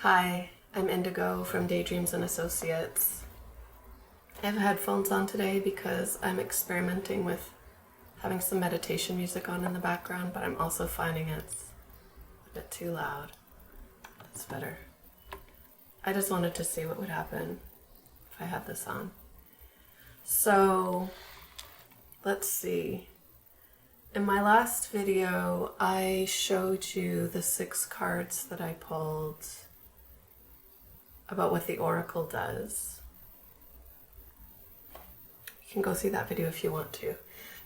Hi, I'm Indigo from Daydreams and Associates. I have headphones on today because I'm experimenting with having some meditation music on in the background, but I'm also finding it's a bit too loud. That's better. I just wanted to see what would happen if I had this on. So, let's see. In my last video, I showed you the 6 cards that I pulled about what the Oracle does. You can go see that video if you want to.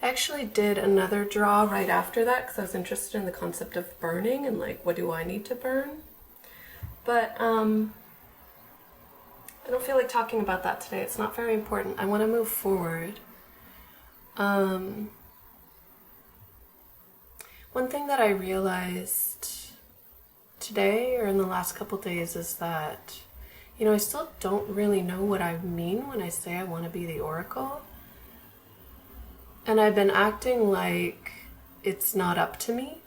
I actually did another draw right after that because I was interested in the concept of burning and like, what do I need to burn? But I don't feel like talking about that today. It's not very important. I want to move forward. One thing that I realized today or in the last couple days is that, I still don't really know what I mean when I say I want to be the Oracle. And I've been acting like it's not up to me.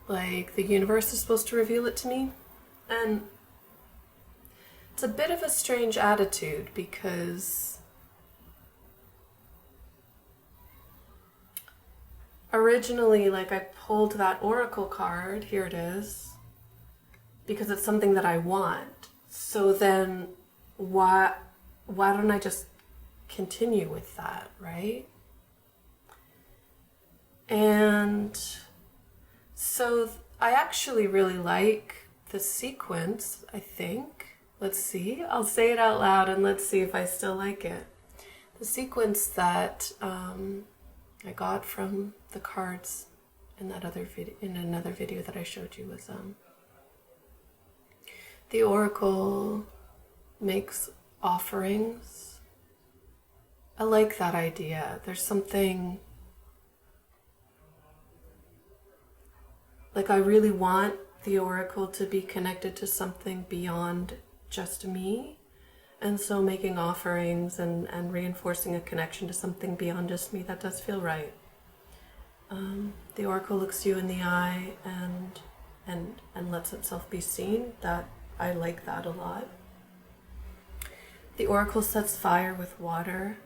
Like the universe is supposed to reveal it to me. And it's a bit of a strange attitude because originally, I pulled that Oracle card, here it is, because it's something that I want. So then why don't I just continue with that, right? And so I actually really like the sequence, I think. Let's see. I'll say it out loud and let's see if I still like it. The sequence that I got from the cards in that other video, in another video that I showed you, was the Oracle makes offerings. I like that idea. There's something I really want the Oracle to be connected to something beyond just me. And so making offerings and reinforcing a connection to something beyond just me, that does feel right. The Oracle looks you in the eye and lets itself be seen. That I like that a lot. The Oracle sets fire with water.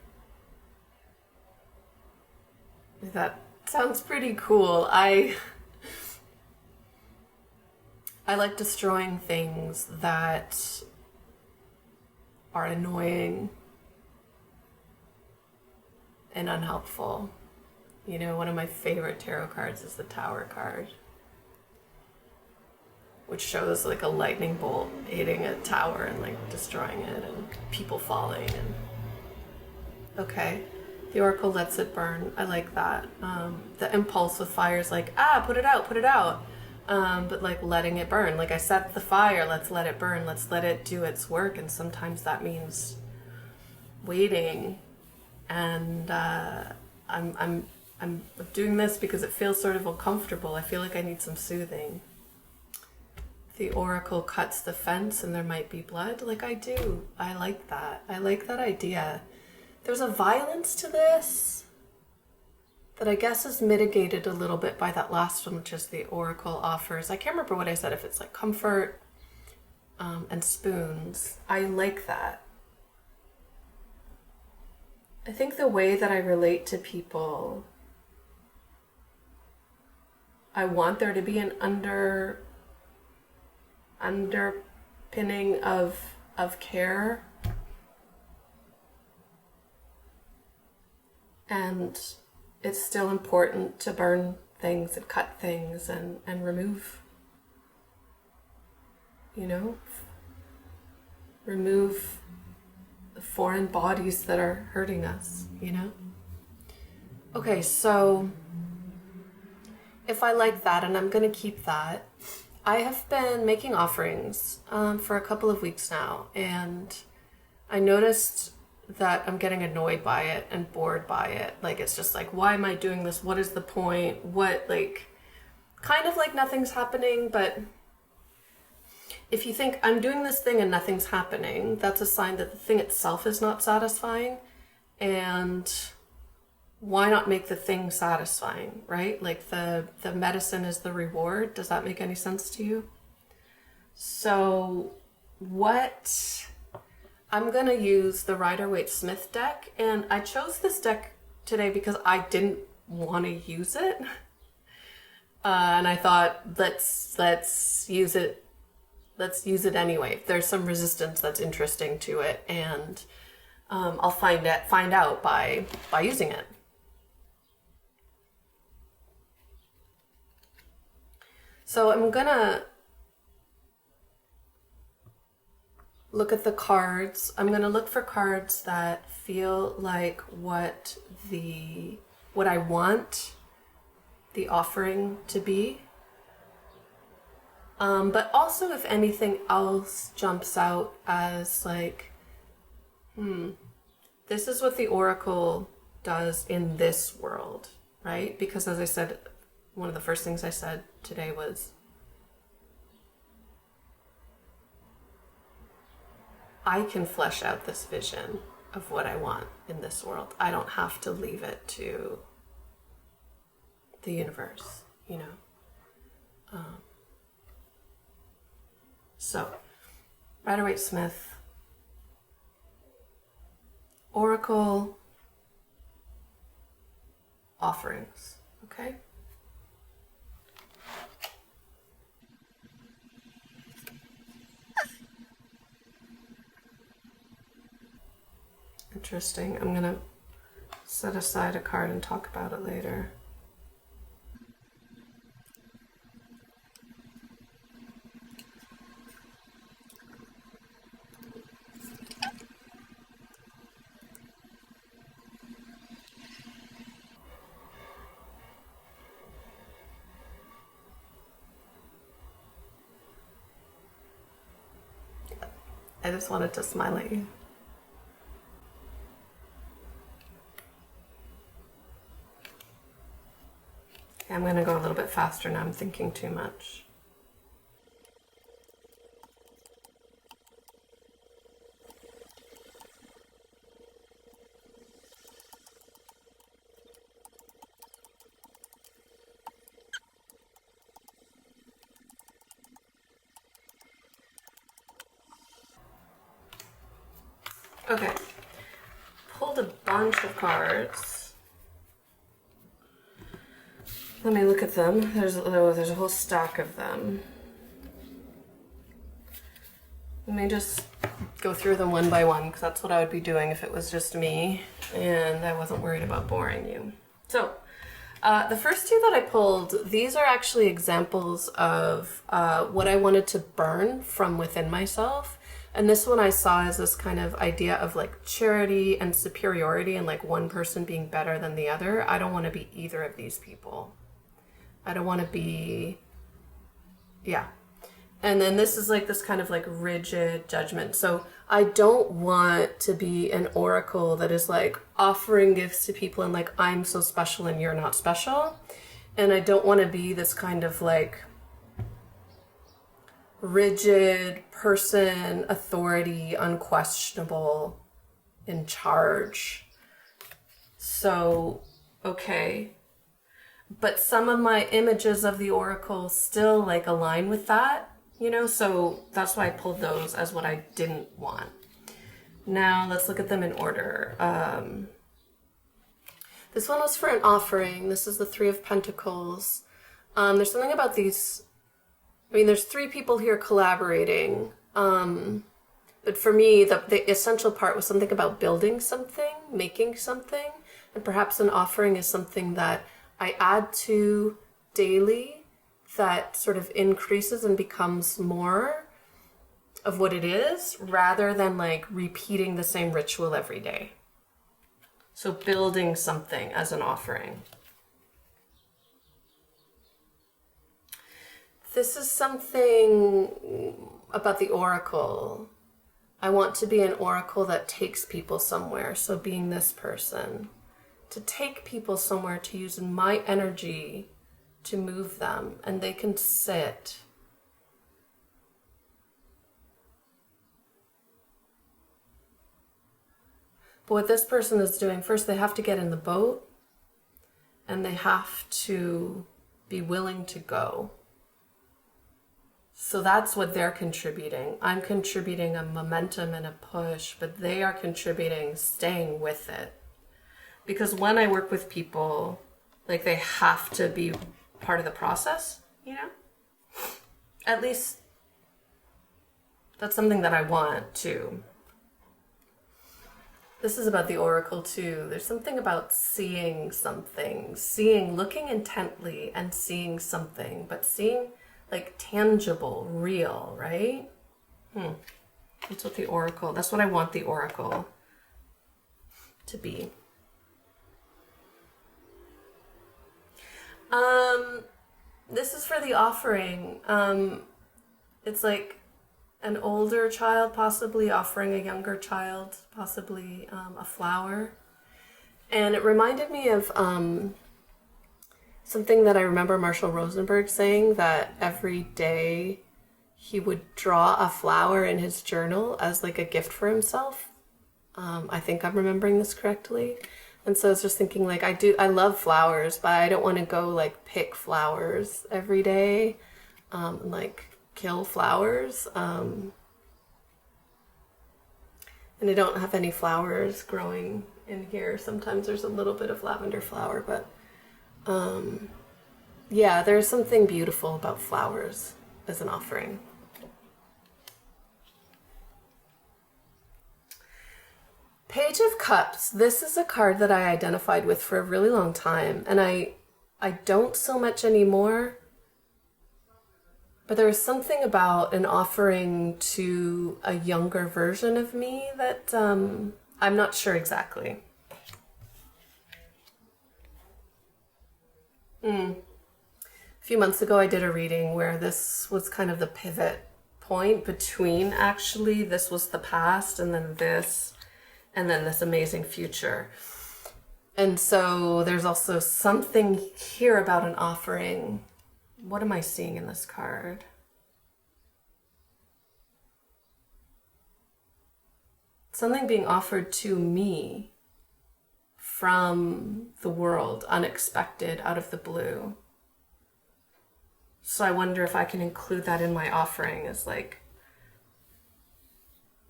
That sounds pretty cool. I like destroying things that are annoying and unhelpful. One of my favorite tarot cards is the Tower card, which shows a lightning bolt hitting a tower and destroying it and people falling. And okay, the Oracle lets it burn. I like that. The impulse with fire is put it out. But letting it burn. I set the fire, let's let it burn, let's let it do its work. And sometimes that means waiting. And I'm doing this because it feels sort of uncomfortable. I feel like I need some soothing. The Oracle cuts the fence and there might be blood. I do. I like that. I like that idea. There's a violence to this that I guess is mitigated a little bit by that last one, which is the Oracle offers. I can't remember what I said, if it's comfort and spoons. I like that. I think the way that I relate to people, I want there to be an underpinning of care. And it's still important to burn things and cut things and remove, remove the foreign bodies that are hurting us, Okay, so if I like that, and I'm going to keep that, I have been making offerings for a couple of weeks now, and I noticed that I'm getting annoyed by it and bored by it. It's just why am I doing this? What is the point? What, kind of nothing's happening. But if you think I'm doing this thing and nothing's happening, that's a sign that the thing itself is not satisfying. And why not make the thing satisfying, right? The medicine is the reward. Does that make any sense to you? So what I'm gonna use the Rider-Waite-Smith deck, and I chose this deck today because I didn't want to use it, and I thought let's use it. Let's use it anyway. There's some resistance that's interesting to it, and I'll find out by using it. So I'm gonna look at the cards. I'm gonna look for cards that feel like what I want the offering to be. But also if anything else jumps out as like, this is what the Oracle does in this world, right? Because as I said, one of the first things I said today was, I can flesh out this vision of what I want in this world. I don't have to leave it to the universe, you know? So, Rider-Waite-Smith, Oracle, offerings, okay? Interesting. I'm gonna set aside a card and talk about it later. I just wanted to smile at you. I'm going to go a little bit faster now. I'm thinking too much. Okay, pulled a bunch of cards. Let me look at them. There's a whole stack of them. Let me just go through them one by one, because that's what I would be doing if it was just me and I wasn't worried about boring you. So, the first two that I pulled, these are actually examples of what I wanted to burn from within myself. And this one I saw as this kind of idea of like charity and superiority and like one person being better than the other. I don't want to be either of these people. I don't want to be, yeah. And then this is like this kind of like rigid judgment. So I don't want to be an oracle that is like offering gifts to people and like, I'm so special and you're not special. And I don't want to be this kind of like rigid person, authority, unquestionable, in charge. So, okay. But some of my images of the oracle still like align with that, you know, so that's why I pulled those as what I didn't want. Now let's look at them in order. This one was for an offering. This is the Three of Pentacles. There's something about these, I mean, there's three people here collaborating. But for me, the essential part was something about building something, making something, and perhaps an offering is something that I add to daily that sort of increases and becomes more of what it is, rather than like repeating the same ritual every day. So building something as an offering. This is something about the oracle. I want to be an oracle that takes people somewhere. So being this person, to take people somewhere, to use my energy to move them, and they can sit. But what this person is doing, first they have to get in the boat and they have to be willing to go. So that's what they're contributing. I'm contributing a momentum and a push, but they are contributing staying with it. Because when I work with people, like, they have to be part of the process, you know? At least that's something that I want too. This is about the oracle too. There's something about seeing something, looking intently and seeing something, but seeing like tangible, real, right? That's what that's what I want the oracle to be. This is for the offering. It's like an older child possibly offering a younger child, possibly a flower. And it reminded me of something that I remember Marshall Rosenberg saying, that every day he would draw a flower in his journal as like a gift for himself. I think I'm remembering this correctly. And so I was just thinking, like, I love flowers, but I don't want to go like pick flowers every day, and like kill flowers. And I don't have any flowers growing in here. Sometimes there's a little bit of lavender flower, but yeah, there's something beautiful about flowers as an offering. Page of Cups. This is a card that I identified with for a really long time, and I don't so much anymore. But there was something about an offering to a younger version of me that I'm not sure exactly. A few months ago, I did a reading where this was kind of the pivot point between, actually, this was the past, and then this amazing future. And so there's also something here about an offering. What am I seeing in this card? Something being offered to me from the world, unexpected, out of the blue. So I wonder if I can include that in my offering as like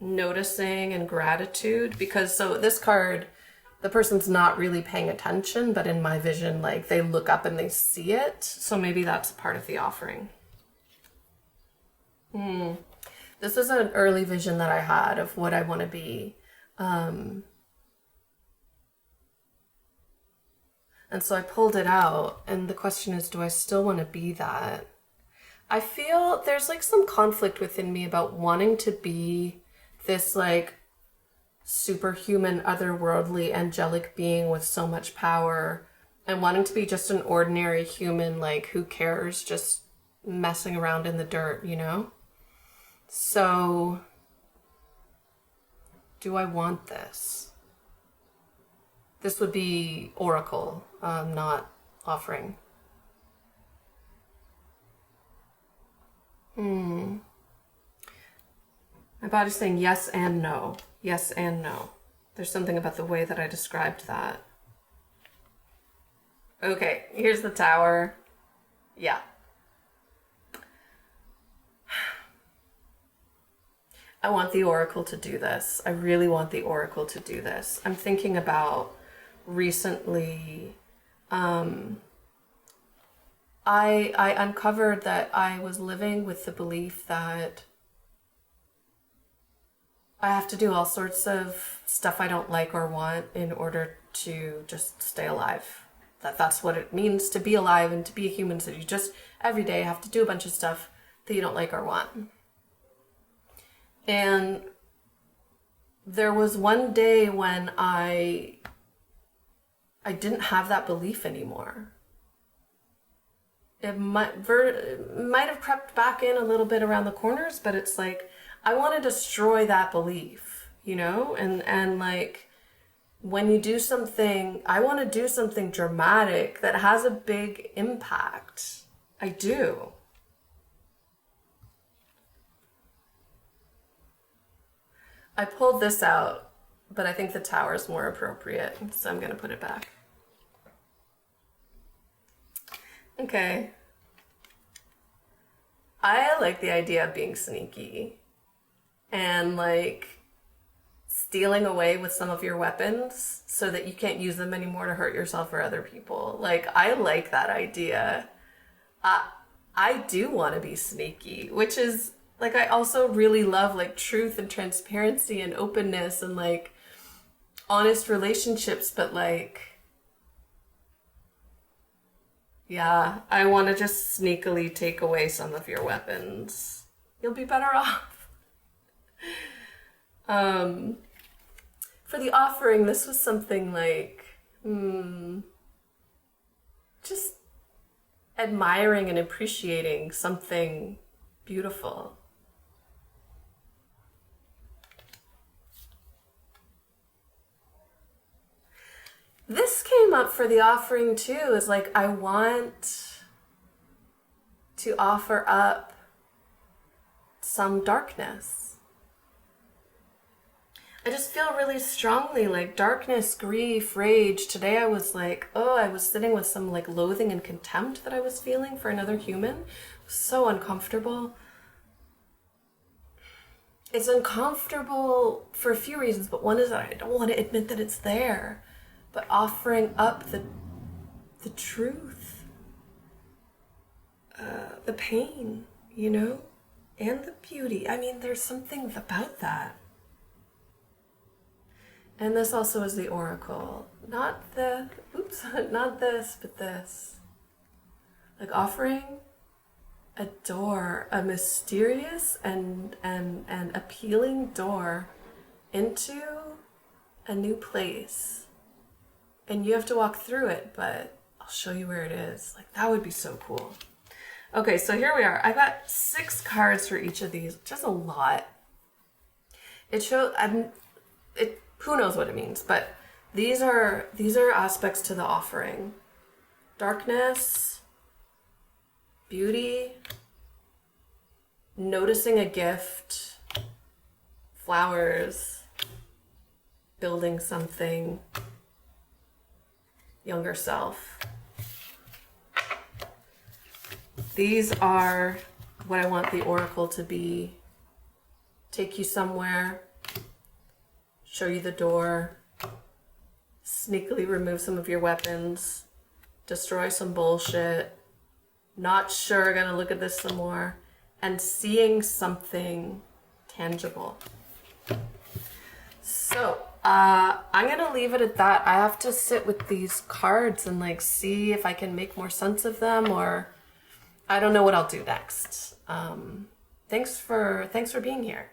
noticing and gratitude, because so this card, the person's not really paying attention, but in my vision, like, they look up and they see it. So maybe that's part of the offering. This is an early vision that I had of what I want to be. And so I pulled it out, and the question is, do I still want to be that? I feel there's like some conflict within me about wanting to be this like superhuman, otherworldly, angelic being with so much power, and wanting to be just an ordinary human, like, who cares, just messing around in the dirt, you know? So, do I want this? This would be oracle, not offering. My body's saying yes and no. Yes and no. There's something about the way that I described that. Okay, here's the Tower. Yeah. I want the Oracle to do this. I really want the Oracle to do this. I'm thinking about recently, I uncovered that I was living with the belief that I have to do all sorts of stuff I don't like or want in order to just stay alive. That's what it means to be alive and to be a human. So you just every day have to do a bunch of stuff that you don't like or want. And there was one day when I didn't have that belief anymore. It might have crept back in a little bit around the corners, but it's like, I want to destroy that belief, you know? And like, when you do something, I want to do something dramatic that has a big impact. I do. I pulled this out, but I think the Tower is more appropriate, so I'm going to put it back. Okay. I like the idea of being sneaky and like stealing away with some of your weapons so that you can't use them anymore to hurt yourself or other people. Like, I like that idea. I do want to be sneaky, which is like, I also really love like truth and transparency and openness and like honest relationships, but like, yeah, I want to just sneakily take away some of your weapons. You'll be better off. For the offering, this was something like, just admiring and appreciating something beautiful. This came up for the offering too, is like, I want to offer up some darkness. I just feel really strongly like darkness, grief, rage. Today I was like, I was sitting with some like loathing and contempt that I was feeling for another human. So uncomfortable. It's uncomfortable for a few reasons, but one is that I don't want to admit that it's there. But offering up the truth, the pain, you know, and the beauty. I mean, there's something about that. And this also is the oracle. Not this, but this. Like offering a door, a mysterious and appealing door into a new place. And you have to walk through it, but I'll show you where it is. Like, that would be so cool. Okay, so here we are. I got 6 cards for each of these, which is a lot. It shows, who knows what it means, but these are aspects to the offering. Darkness, beauty, noticing a gift, flowers, building something, younger self. These are what I want the oracle to be. Take you somewhere, show you the door, sneakily remove some of your weapons, destroy some bullshit, not sure, gonna look at this some more, and seeing something tangible. So, I'm gonna leave it at that. I have to sit with these cards and like see if I can make more sense of them, or I don't know what I'll do next. Thanks for being here.